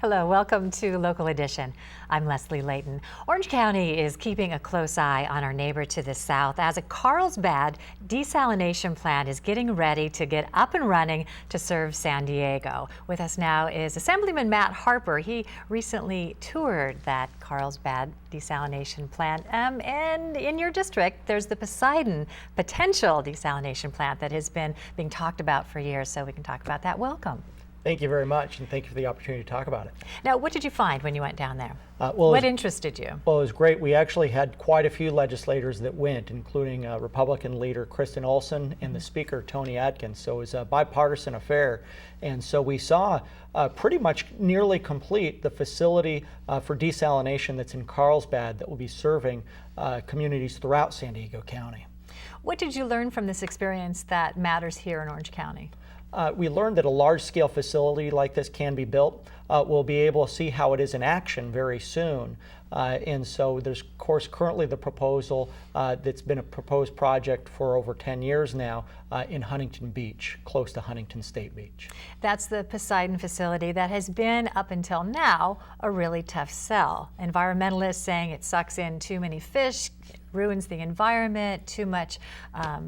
Hello, welcome to Local Edition. I'm Leslie Leyton. Orange County is keeping a close eye on our neighbor to the south as a Carlsbad Desalination plant is getting ready to get up and running to serve San Diego. With us now is Assemblyman Matt Harper. He recently toured that Carlsbad Desalination plant. And in your district, there's the Poseidon potential desalination plant that has been being talked about for years, so we can talk about that. Welcome. Thank you very much, and thank you for the opportunity to talk about it. Now, what did you find when you went down there? What interested you? Well, it was great. We actually had quite a few legislators that went, including Republican leader Kristen Olson and the Speaker, Tony Atkins. So it was a bipartisan affair. And so we saw pretty much nearly complete the facility for desalination that's in Carlsbad that will be serving communities throughout San Diego County. What did you learn from this experience that matters here in Orange County? We learned that a large-scale facility like this can be built. We'll be able to see how it is in action very soon. And so there's, of course, currently the proposal that's been a proposed project for over 10 years now in Huntington Beach, close to Huntington State Beach. That's the Poseidon facility that has been, up until now, a really tough sell. Environmentalists saying it sucks in too many fish, ruins the environment, too much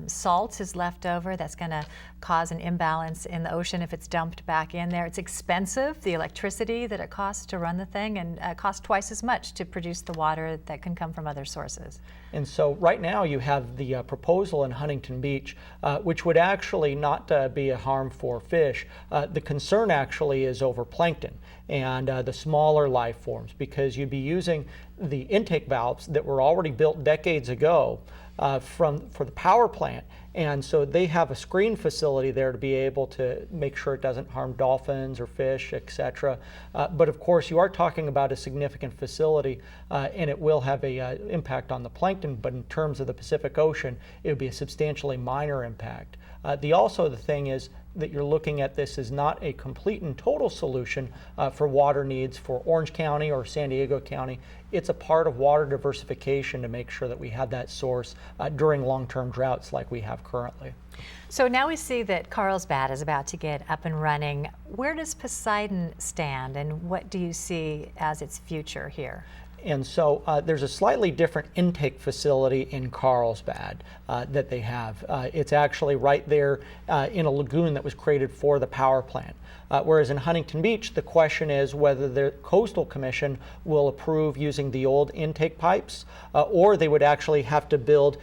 salt is left over. That's going to cause an imbalance in the ocean if it's dumped back in there. It's expensive, the electricity that it costs to run the thing, and costs twice as much to produce the water that can come from other sources. And so right now you have the proposal in Huntington Beach, which would actually not be a harm for fish. The concern actually is over plankton and the smaller life forms, because you'd be using the intake valves that were already built decades ago for the power plant. And so they have a screen facility there to be able to make sure it doesn't harm dolphins or fish, etc. But of course, you are talking about a significant facility, and it will have a impact on the plankton. But in terms of the Pacific Ocean, it would be a substantially minor impact. The thing is that you're looking at this as not a complete and total solution for water needs for Orange County or San Diego County. It's a part of water diversification to make sure that we have that source during long-term droughts like we have currently. So now we see that Carlsbad is about to get up and running. Where does Poseidon stand, and what do you see as its future here? And so there's a slightly different intake facility in Carlsbad that they have. It's actually right there in a lagoon that was created for the power plant. Whereas in Huntington Beach, the question is whether the Coastal Commission will approve using the old intake pipes, or they would actually have to build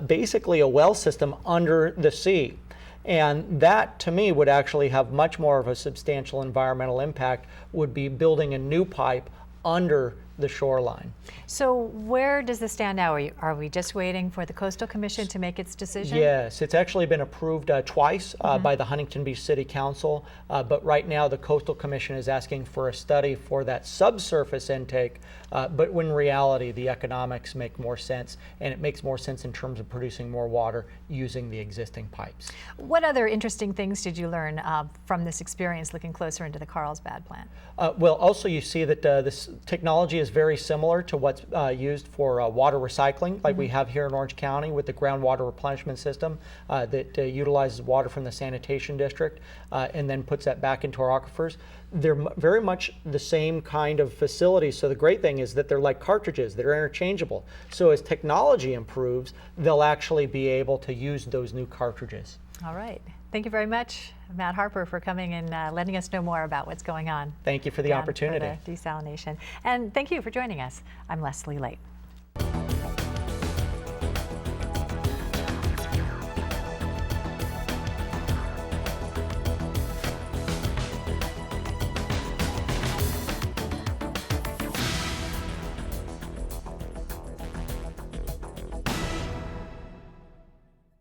basically a well system under the sea. And that, to me, would actually have much more of a substantial environmental impact, would be building a new pipe under the shoreline. So where does this stand now? Are we just waiting for the Coastal Commission to make its decision? Yes, it's actually been approved twice by the Huntington Beach City Council, but right now the Coastal Commission is asking for a study for that subsurface intake, but when in reality the economics make more sense, and it makes more sense in terms of producing more water using the existing pipes. What other interesting things did you learn from this experience looking closer into the Carlsbad plant? Well, also you see that this technology is very similar to what's used for water recycling, like we have here in Orange County with the groundwater replenishment system that utilizes water from the sanitation district and then puts that back into our aquifers. They're very much the same kind of facilities. So the great thing is that they're like cartridges that are interchangeable. So as technology improves, they'll actually be able to use those new cartridges. All right. Thank you very much, Matt Harper, for coming and letting us know more about what's going on. Thank you for the opportunity. For the desalination. And thank you for joining us. I'm Leslie Leyton.